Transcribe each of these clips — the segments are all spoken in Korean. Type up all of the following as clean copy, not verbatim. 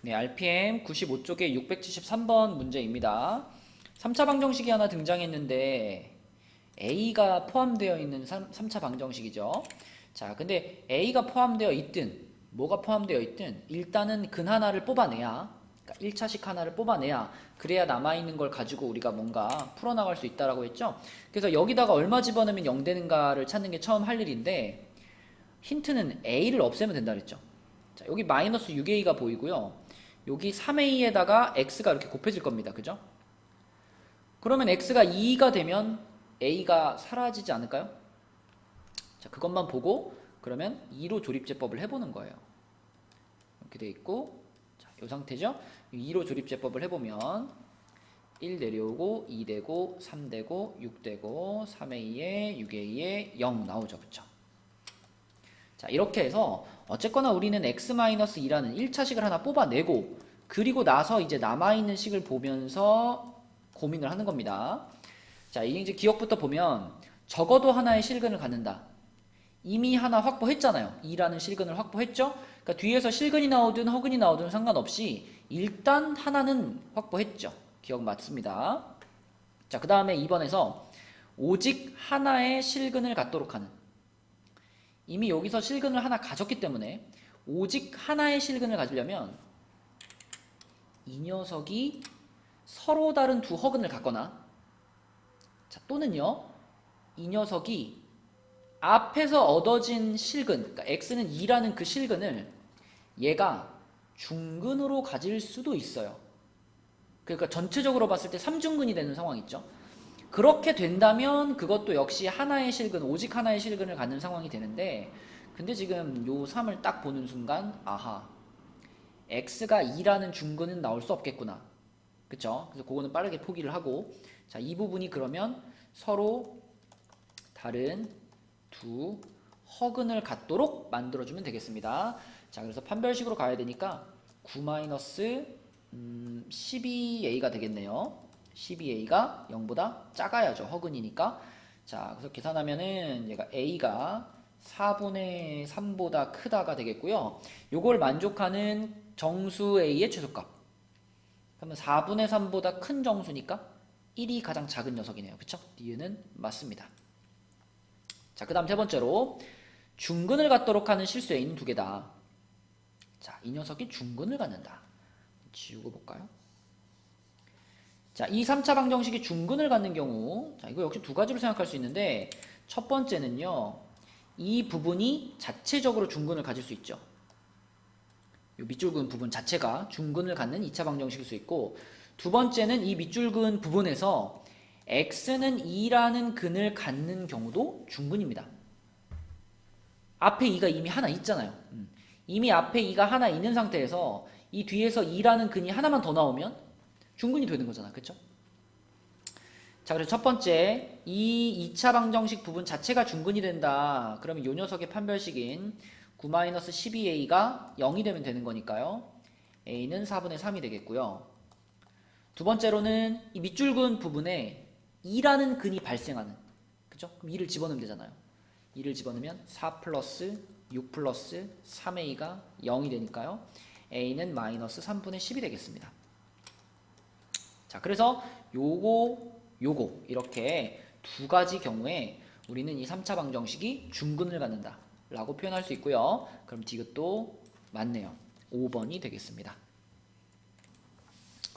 네, RPM 95쪽의 673번 문제입니다. 3차 방정식이 하나 등장했는데 A가 포함되어 있는 3차 방정식이죠. 자, 근데 A가 포함되어 있든 뭐가 포함되어 있든 일단은 근 하나를 뽑아내야, 그러니까 1차식 하나를 뽑아내야 그래야 남아있는 걸 가지고 우리가 뭔가 풀어나갈 수 있다라고 했죠. 그래서 여기다가 얼마 집어넣으면 0 되는가를 찾는 게 처음 할 일인데 힌트는 A를 없애면 된다 그랬죠. 자, 여기 마이너스 6A가 보이고요. 여기 3A에다가 X가 이렇게 곱해질 겁니다. 그죠? 그러면 X가 2가 되면 A가 사라지지 않을까요? 자, 그것만 보고 그러면 2로 조립제법을 해보는 거예요. 이렇게 돼 있고, 자, 이 상태죠? 2로 조립제법을 해보면 1 내려오고 2 되고 3 되고 6 되고 3A에 6A에 0 나오죠. 그쵸? 자, 이렇게 해서 어쨌거나 우리는 x-2라는 1차식을 하나 뽑아내고 그리고 나서 이제 남아있는 식을 보면서 고민을 하는 겁니다. 자, 이제 기억부터 보면 적어도 하나의 실근을 갖는다. 이미 하나 확보했잖아요. 2라는 실근을 확보했죠. 그러니까 뒤에서 실근이 나오든 허근이 나오든 상관없이 일단 하나는 확보했죠. 기억 맞습니다. 자, 그 다음에 2번에서 오직 하나의 실근을 갖도록 하는, 이미 여기서 실근을 하나 가졌기 때문에 오직 하나의 실근을 가지려면 이 녀석이 서로 다른 두 허근을 갖거나, 자, 또는요 이 녀석이 앞에서 얻어진 실근, 그러니까 x는 2라는 그 실근을 얘가 중근으로 가질 수도 있어요. 그러니까 전체적으로 봤을 때 3중근이 되는 상황 있죠. 그렇게 된다면 그것도 역시 하나의 실근, 오직 하나의 실근을 갖는 상황이 되는데, 근데 지금 요 3을 딱 보는 순간 아하, x가 2라는 중근은 나올 수 없겠구나. 그쵸? 그래서 그거는 빠르게 포기를 하고, 자, 이 부분이 그러면 서로 다른 두 허근을 갖도록 만들어주면 되겠습니다. 자, 그래서 판별식으로 가야 되니까 9-12a가 되겠네요. 12a가 0보다 작아야죠. 허근이니까. 자, 그래서 계산하면은 얘가 a가 4분의 3보다 크다가 되겠고요. 요걸 만족하는 정수 a의 최소값. 그러면 4분의 3보다 큰 정수니까 1이 가장 작은 녀석이네요. 그쵸? 니은은 맞습니다. 자, 그 다음 세 번째로 중근을 갖도록 하는 실수 a는 두 개다. 자, 이 녀석이 중근을 갖는다. 지우고 볼까요? 자, 이 3차 방정식이 중근을 갖는 경우, 자, 이거 역시 두 가지로 생각할 수 있는데, 첫 번째는요, 이 부분이 자체적으로 중근을 가질 수 있죠. 이 밑줄근 부분 자체가 중근을 갖는 2차 방정식일 수 있고, 두 번째는 이 밑줄근 부분에서 x는 2라는 근을 갖는 경우도 중근입니다. 앞에 2가 이미 하나 있잖아요. 이미 앞에 2가 하나 있는 상태에서 이 뒤에서 2라는 근이 하나만 더 나오면 중근이 되는 거잖아. 그쵸? 자, 그래서 첫 번째, 이 2차 방정식 부분 자체가 중근이 된다. 그러면 이 녀석의 판별식인 9-12a가 0이 되면 되는 거니까요. a는 4분의 3이 되겠고요. 두 번째로는 이 밑줄근 부분에 2라는 근이 발생하는, 그죠? 그럼 2를 집어넣으면 되잖아요. 2를 집어넣으면 4 플러스 6 플러스 3a가 0이 되니까요. a는 마이너스 3분의 10이 되겠습니다. 자, 그래서 요거 이렇게 두 가지 경우에 우리는 이 3차 방정식이 중근을 갖는다 라고 표현할 수 있고요. 그럼 디귿도 맞네요. 5번이 되겠습니다.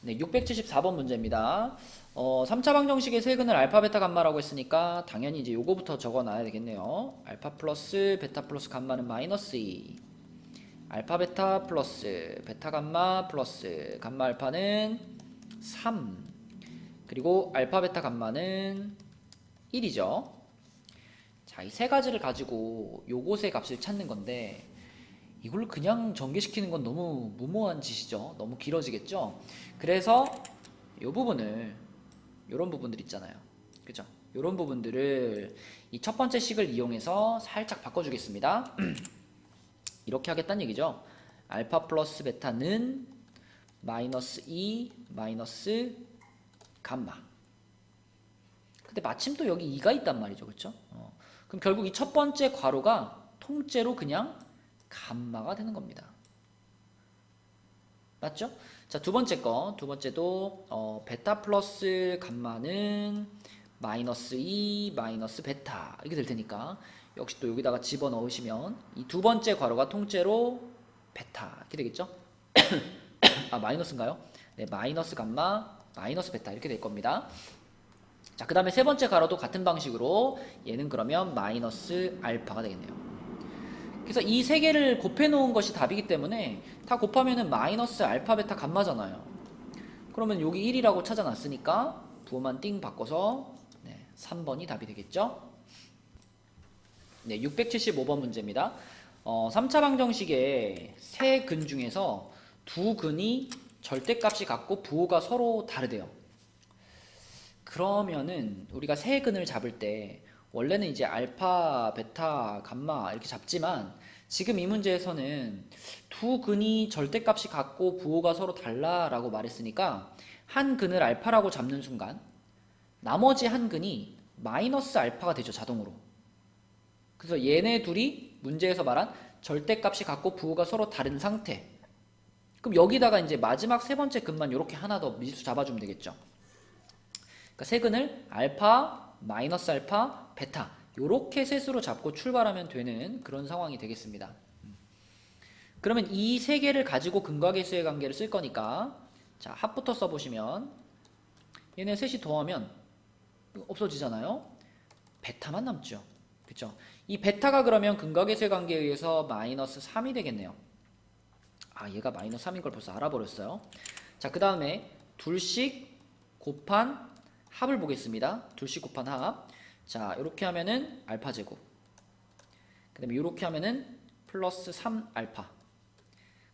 네, 674번 문제입니다. 3차 방정식의 세근을 알파, 베타, 감마라고 했으니까 당연히 이제 요거부터 적어놔야 되겠네요. 알파 플러스 베타 플러스 감마는 마이너스 2. 알파 베타 플러스 베타 감마 플러스 감마 알파는 3. 그리고 알파 베타 감마는 1이죠. 자, 이 세 가지를 가지고 요것의 값을 찾는 건데 이걸 그냥 전개시키는 건 너무 무모한 짓이죠. 너무 길어지겠죠. 그래서 요 부분을, 요런 부분들 있잖아요. 그죠? 요런 부분들을 이 첫 번째 식을 이용해서 살짝 바꿔주겠습니다. 이렇게 하겠다는 얘기죠. 알파 플러스 베타는 마이너스 2 마이너스 감마. 근데 마침 또 여기 2가 있단 말이죠. 그쵸? 그럼 결국 이 첫 번째 괄호가 통째로 그냥 감마가 되는 겁니다. 맞죠? 자, 두 번째도 베타 플러스 감마는 마이너스 2 마이너스 베타 이렇게 될 테니까 역시 또 여기다가 집어넣으시면 이 두 번째 괄호가 통째로 베타 이렇게 되겠죠? 아, 마이너스인가요? 네, 마이너스 감마 마이너스 베타 이렇게 될 겁니다. 자, 그 다음에 세 번째 괄호도 같은 방식으로 얘는 그러면 마이너스 알파가 되겠네요. 그래서 이 세 개를 곱해 놓은 것이 답이기 때문에 다 곱하면은 마이너스 알파 베타 감마잖아요. 그러면 여기 1이라고 찾아놨으니까 부호만 띵 바꿔서 네, 3번이 답이 되겠죠. 네, 675번 문제입니다. 3차 방정식의 세 근 중에서 두 근이 절대값이 같고 부호가 서로 다르대요. 그러면은 우리가 세 근을 잡을 때 원래는 이제 알파, 베타, 감마 이렇게 잡지만 지금 이 문제에서는 두 근이 절대값이 같고 부호가 서로 달라라고 말했으니까 한 근을 알파라고 잡는 순간 나머지 한 근이 마이너스 알파가 되죠, 자동으로. 그래서 얘네 둘이 문제에서 말한 절대값이 같고 부호가 서로 다른 상태. 그럼 여기다가 이제 마지막 세 번째 근만 이렇게 하나 더 미지수 잡아주면 되겠죠. 그러니까 세 근을 알파, 마이너스 알파, 베타 요렇게 셋으로 잡고 출발하면 되는 그런 상황이 되겠습니다. 그러면 이 세 개를 가지고 근과 계수의 관계를 쓸 거니까 자, 합부터 써보시면 얘네 셋이 더하면 없어지잖아요. 베타만 남죠. 그쵸? 이 베타가 그러면 근과 계수의 관계에 의해서 마이너스 3이 되겠네요. 아, 얘가 마이너스 3인 걸 벌써 알아버렸어요. 자, 그 다음에 둘씩 곱한 합을 보겠습니다. 둘씩 곱한 합. 자, 이렇게 하면은 알파 제곱. 그 다음에 이렇게 하면은 플러스 3알파.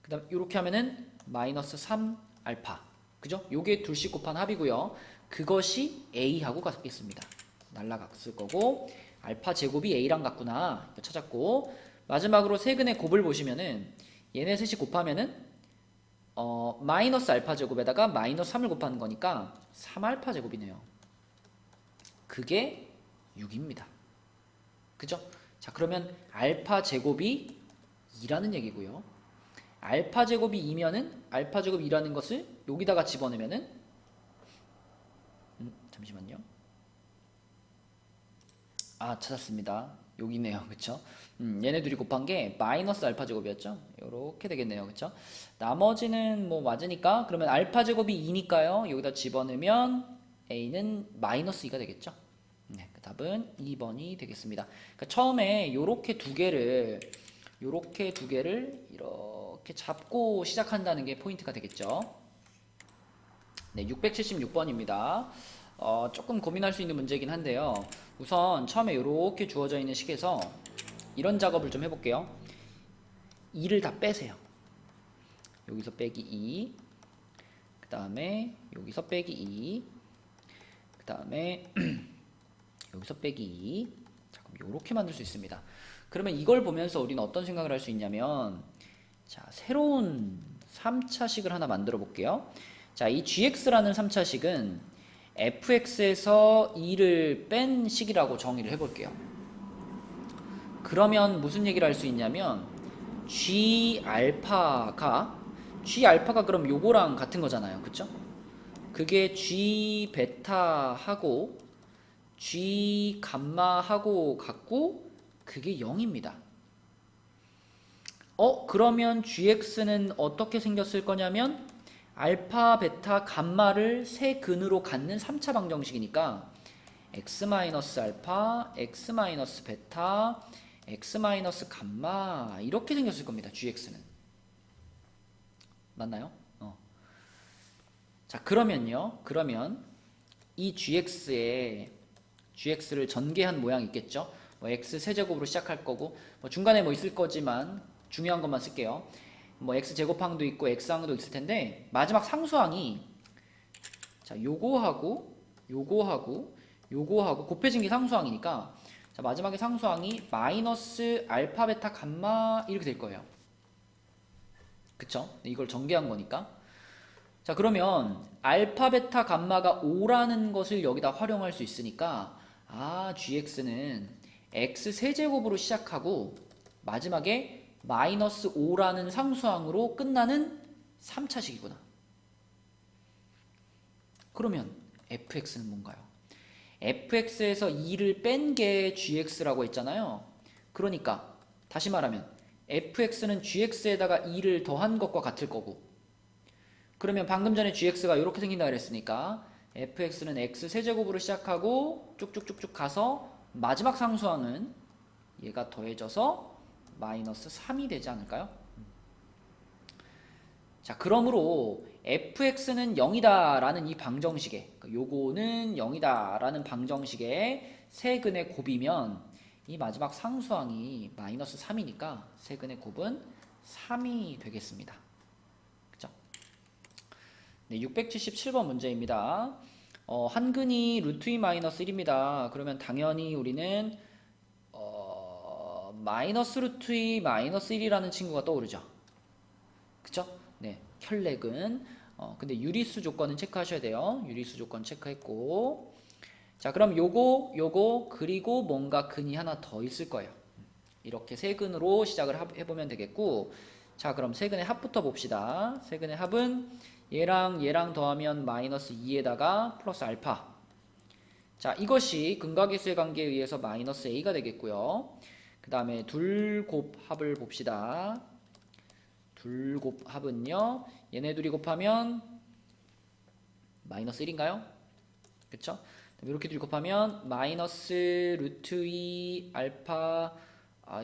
그 다음에 이렇게 하면은 마이너스 3알파. 그죠? 요게 둘씩 곱한 합이고요. 그것이 A하고 같겠습니다. 날라갔을 거고 알파 제곱이 A랑 같구나. 이거 찾았고 마지막으로 세근의 곱을 보시면은 얘네 셋이 곱하면은 마이너스 알파 제곱에다가 마이너스 3을 곱하는 거니까 3알파 제곱이네요. 그게 6입니다. 그죠? 자, 그러면 알파 제곱이 2라는 얘기고요. 알파 제곱이 2면은 알파 제곱 2라는 것을 여기다가 집어넣으면은 잠시만요. 아, 찾았습니다. 여기네요. 그쵸? 얘네 둘이 곱한 게 마이너스 알파 제곱이었죠? 요렇게 되겠네요. 그쵸? 나머지는 뭐 맞으니까 그러면 알파 제곱이 2니까요. 여기다 집어넣으면 A는 마이너스 2가 되겠죠? 네, 그 답은 2번이 되겠습니다. 그러니까 처음에 요렇게 두 개를 이렇게 잡고 시작한다는 게 포인트가 되겠죠? 네, 676번입니다. 조금 고민할 수 있는 문제이긴 한데요. 우선 처음에 이렇게 주어져 있는 식에서 이런 작업을 좀 해볼게요. 2를 다 빼세요. 여기서 빼기 2, 그 다음에 여기서 빼기 2, 그 다음에 여기서 빼기 2. 자, 그럼 이렇게 만들 수 있습니다. 그러면 이걸 보면서 우리는 어떤 생각을 할 수 있냐면 자, 새로운 3차식을 하나 만들어 볼게요. 자, 이 gx라는 3차식은 fx에서 2를 뺀 식이라고 정의를 해볼게요. 그러면 무슨 얘기를 할 수 있냐면 g알파가 그럼 요거랑 같은 거잖아요. 그쵸? 그게 g 베타하고 g 감마하고 같고 그게 0입니다. 그러면 gx는 어떻게 생겼을 거냐면 알파, 베타, 감마를 세 근으로 갖는 3차 방정식이니까 x-알파, x-베타, x-감마 이렇게 생겼을 겁니다. gx는. 맞나요? 자, 그러면 이 gx를 전개한 모양이 있겠죠? 뭐 x 세제곱으로 시작할 거고 뭐 중간에 뭐 있을 거지만 중요한 것만 쓸게요. 뭐 x 제곱항도 있고 x항도 있을 텐데 마지막 상수항이 자, 요거하고 곱해진 게 상수항이니까 자, 마지막에 상수항이 마이너스 알파 베타 감마 이렇게 될 거예요. 그쵸? 이걸 전개한 거니까. 자, 그러면 알파 베타 감마가 5라는 것을 여기다 활용할 수 있으니까 gx는 x 세제곱으로 시작하고 마지막에 마이너스 5라는 상수항으로 끝나는 3차식이구나. 그러면 fx는 뭔가요? fx에서 2를 뺀 게 gx라고 했잖아요. 그러니까 다시 말하면 fx는 gx에다가 2를 더한 것과 같을 거고, 그러면 방금 전에 gx가 이렇게 생긴다 그랬으니까 fx는 x 세제곱으로 시작하고 쭉쭉쭉쭉 가서 마지막 상수항은 얘가 더해져서 마이너스 3이 되지 않을까요? 자, 그러므로 fx는 0이다 라는 이 방정식에, 요거는 0이다 라는 방정식에 세근의 곱이면 이 마지막 상수항이 마이너스 3이니까 세근의 곱은 3이 되겠습니다. 그쵸? 네, 677번 문제입니다. 한근이 루트 2 마이너스 1입니다. 그러면 당연히 우리는 마이너스 루트 2 마이너스 1이라는 친구가 떠오르죠. 그쵸? 네, 혈렉은 근데 유리수 조건은 체크하셔야 돼요. 유리수 조건 체크했고, 자, 그럼 요거 그리고 뭔가 근이 하나 더 있을 거예요. 이렇게 세 근으로 시작을 해보면 되겠고, 자, 그럼 세 근의 합부터 봅시다. 세 근의 합은 얘랑 더하면 마이너스 2에다가 플러스 알파. 자, 이것이 근각계수의 관계에 의해서 마이너스 a가 되겠고요. 그 다음에 둘 곱 합을 봅시다. 둘 곱 합은요, 얘네 둘이 곱하면 마이너스 1인가요? 그쵸? 이렇게 둘이 곱하면 마이너스 루트 2 알파,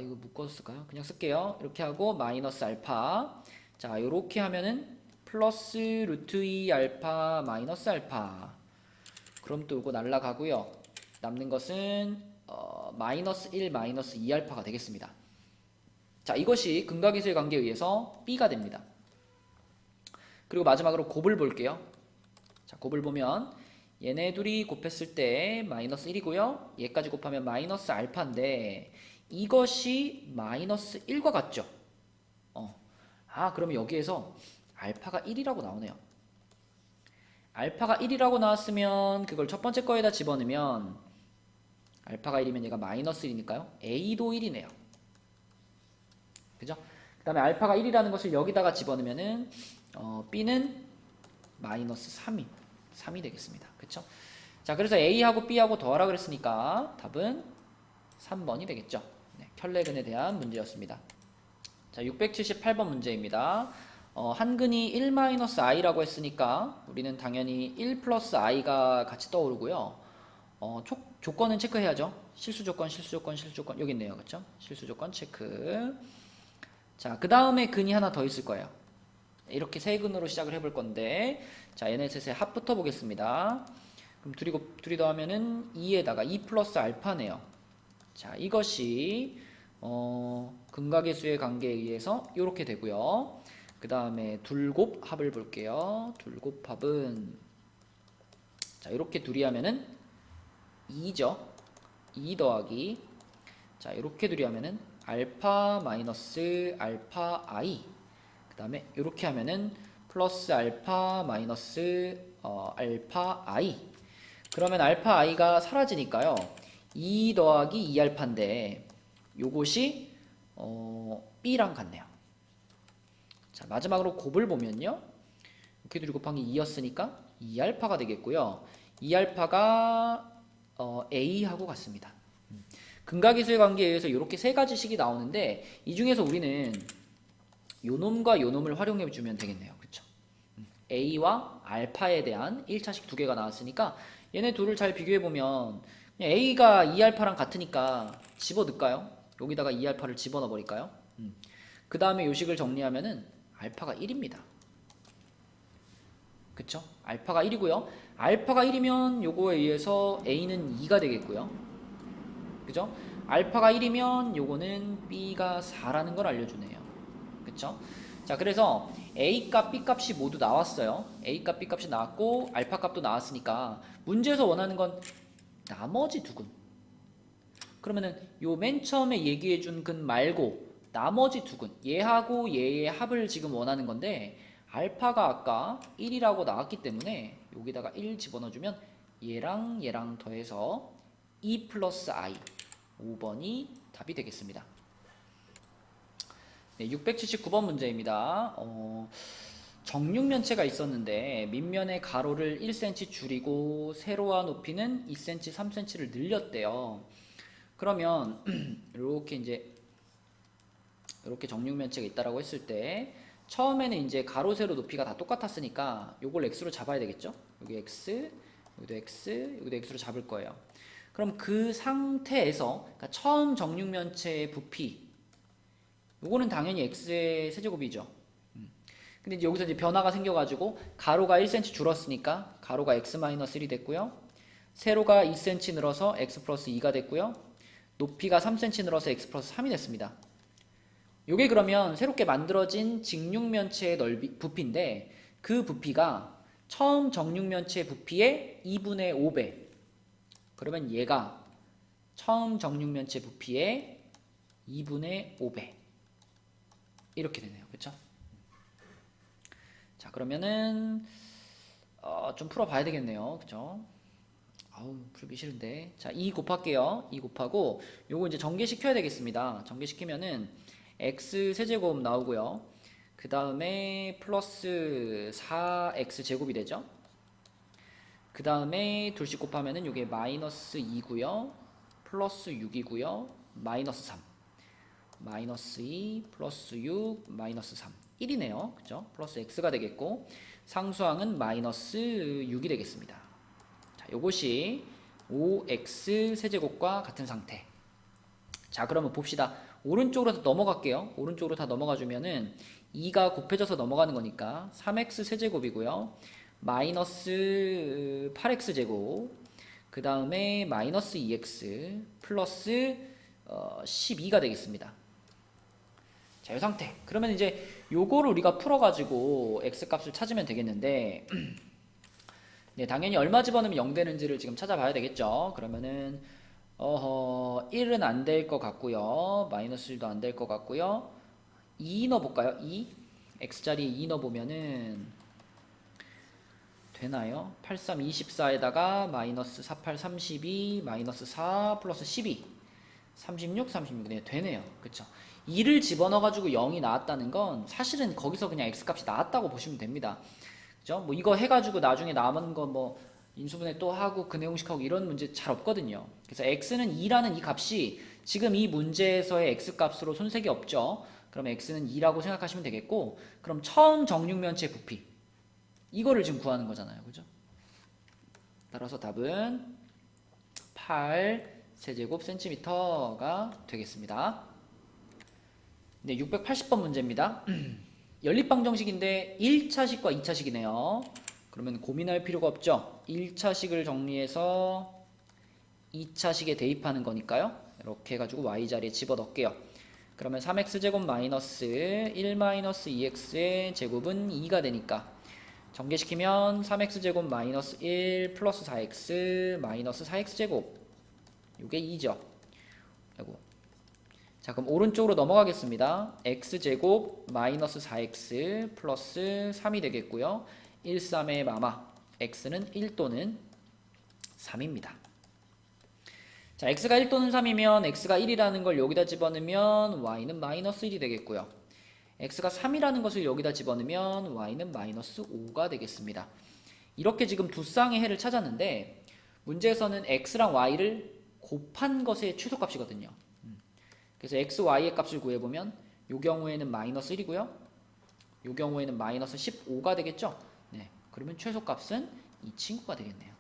이거 묶었을까요? 그냥 쓸게요. 이렇게 하고 마이너스 알파. 자, 이렇게 하면은 플러스 루트 2 알파 마이너스 알파. 그럼 또 이거 날라가고요. 남는 것은 마이너스 1 마이너스 2 알파가 되겠습니다. 자, 이것이 근각계수의 관계에 의해서 b가 됩니다. 그리고 마지막으로 곱을 볼게요. 자, 곱을 보면 얘네 둘이 곱했을 때 마이너스 1이고요. 얘까지 곱하면 마이너스 알파인데 이것이 마이너스 1과 같죠? 그러면 여기에서 알파가 1이라고 나오네요. 알파가 1이라고 나왔으면 그걸 첫 번째 거에다 집어넣으면 알파가 1이면 얘가 마이너스 1이니까요. a도 1이네요. 그죠? 그 다음에 알파가 1이라는 것을 여기다가 집어넣으면은 b는 마이너스 3이 되겠습니다. 그쵸? 자, 그래서 a하고 b하고 더하라 그랬으니까 답은 3번이 되겠죠. 네, 혈내근에 대한 문제였습니다. 자, 678번 문제입니다. 한근이 1-i라고 했으니까 우리는 당연히 1 플러스 i가 같이 떠오르고요. 조건은 체크해야죠. 실수 조건 여기 있네요. 그쵸? 실수 조건 체크. 자, 그 다음에 근이 하나 더 있을 거예요. 이렇게 세 근으로 시작을 해볼 건데, 자, 얘네 셋의 합부터 보겠습니다. 그럼 둘이 더하면은 2에다가 2 플러스 알파네요. 자, 이것이 근각계수의 관계에 의해서 이렇게 되고요. 그 다음에 둘곱 합을 볼게요. 둘곱 합은 자, 이렇게 둘이 하면은 2죠. 2 더하기, 자, 이렇게 둘이 하면은 알파 마이너스 알파 i, 그 다음에 이렇게 하면은 플러스 알파 마이너스 알파 i. 그러면 알파 i가 사라지니까요, 2 더하기 2 알파인데 요것이 b랑 같네요. 자, 마지막으로 곱을 보면요, 이렇게 둘이 곱한 게 2였으니까 2 알파가 되겠고요. 2 알파가 a하고 같습니다. 근각계수의 관계에 의해서 이렇게 세 가지 식이 나오는데, 이 중에서 우리는 요놈과 요놈을 활용해 주면 되겠네요. 그쵸? a와 알파에 대한 1차식 두 개가 나왔으니까 얘네 둘을 잘 비교해 보면 a가 2알파랑 같으니까 집어 넣을까요? 여기다가 2알파를 집어 넣어 버릴까요? 그 다음에 요 식을 정리하면은 알파가 1입니다. 그쵸? 알파가 1이고요. 알파가 1이면 요거에 의해서 a는 2가 되겠고요. 그죠? 알파가 1이면 요거는 b가 4라는 걸 알려주네요. 그쵸? 자, 그래서 a 값, b 값이 모두 나왔어요. a 값, b 값이 나왔고 알파 값도 나왔으니까 문제에서 원하는 건 나머지 두 근. 그러면은 요 맨 처음에 얘기해 준 근 말고 나머지 두 근, 얘하고 얘의 합을 지금 원하는 건데, 알파가 아까 1이라고 나왔기 때문에 여기다가 1 집어넣어주면 얘랑 더해서 2 플러스 i, 5번이 답이 되겠습니다. 네, 679번 문제입니다. 정육면체가 있었는데 밑면의 가로를 1cm 줄이고 세로와 높이는 2cm, 3cm를 늘렸대요. 그러면 이렇게 이제 이렇게 정육면체가 있다라고 했을 때 처음에는 이제 가로 세로 높이가 다 똑같았으니까 요걸 x로 잡아야 되겠죠? 여기 x, 여기도 x, 여기도 x로 잡을 거예요. 그럼 그 상태에서 그러니까 처음 정육면체의 부피 요거는 당연히 x의 세제곱이죠. 근데 이제 여기서 이제 변화가 생겨가지고 가로가 1cm 줄었으니까 가로가 x-1이 됐고요. 세로가 2cm 늘어서 x 플러스 2가 됐고요. 높이가 3cm 늘어서 x 플러스 3이 됐습니다. 요게 그러면 새롭게 만들어진 직육면체의 넓이 부피인데 그 부피가 처음 정육면체 부피의 2분의 5배. 그러면 얘가 처음 정육면체 부피의 2분의 5배. 이렇게 되네요. 그쵸? 자, 그러면은 좀 풀어봐야 되겠네요. 그쵸? 아우, 풀기 싫은데. 자, 2 곱할게요. 2 곱하고 요거 이제 전개시켜야 되겠습니다. 전개시키면은 x 세제곱 나오고요. 그 다음에 플러스 4x 제곱이 되죠. 그 다음에 둘씩 곱하면은 요게 마이너스 2고요. 플러스 6이고요. 마이너스 3. 마이너스 2 플러스 6 마이너스 3. 1이네요. 그죠? 플러스 x가 되겠고 상수항은 마이너스 6이 되겠습니다. 자, 요것이 5x 세제곱과 같은 상태. 자, 그러면 봅시다. 오른쪽으로 다 넘어갈게요. 오른쪽으로 다 넘어가 주면은 2가 곱해져서 넘어가는 거니까 3x 세제곱이고요. 마이너스 8x 제곱, 그 다음에 마이너스 2x 플러스 12가 되겠습니다. 자, 이 상태. 그러면 이제 요거를 우리가 풀어가지고 x 값을 찾으면 되겠는데 네, 당연히 얼마 집어넣으면 0 되는지를 지금 찾아봐야 되겠죠. 그러면은 1은 안 될 것 같고요. 마이너스 1도 안 될 것 같고요. 2 넣어볼까요? 2 x자리에 2 넣어보면은 되나요? 83 24에다가 마이너스 48 32 마이너스 4 플러스 12 36 36 네, 되네요. 그쵸? 2를 집어넣어가지고 0이 나왔다는 건 사실은 거기서 그냥 x값이 나왔다고 보시면 됩니다. 그죠? 뭐 이거 해가지고 나중에 남은 거 뭐 인수분해 또 하고 그 내용식하고 이런 문제 잘 없거든요. 그래서 x는 2라는 이 값이 지금 이 문제에서의 x값으로 손색이 없죠. 그럼 x는 2라고 생각하시면 되겠고 그럼 처음 정육면체 부피 이거를 지금 구하는 거잖아요. 그죠? 따라서 답은 8 세제곱 센티미터가 되겠습니다. 네, 680번 문제입니다. 연립방정식인데 1차식과 2차식이네요. 그러면 고민할 필요가 없죠. 1차식을 정리해서 2차식에 대입하는 거니까요. 이렇게 해가지고 y자리에 집어넣을게요. 그러면 3x제곱 마이너스 1 마이너스 2x의 제곱은 2가 되니까 전개시키면 3x제곱 마이너스 1 플러스 4x 마이너스 4x제곱 이게 2죠. 아이고. 자, 그럼 오른쪽으로 넘어가겠습니다. x제곱 마이너스 4x 플러스 3이 되겠고요. 1, 3의 마마 x는 1 또는 3입니다. 자, x가 1 또는 3이면 x가 1이라는 걸 여기다 집어넣으면 y는 마이너스 1이 되겠고요. x가 3이라는 것을 여기다 집어넣으면 y는 마이너스 5가 되겠습니다. 이렇게 지금 두 쌍의 해를 찾았는데 문제에서는 x랑 y를 곱한 것의 최소값이거든요. 그래서 x, y의 값을 구해보면 이 경우에는 마이너스 1이고요. 이 경우에는 마이너스 15가 되겠죠. 네, 그러면 최소값은 이 친구가 되겠네요.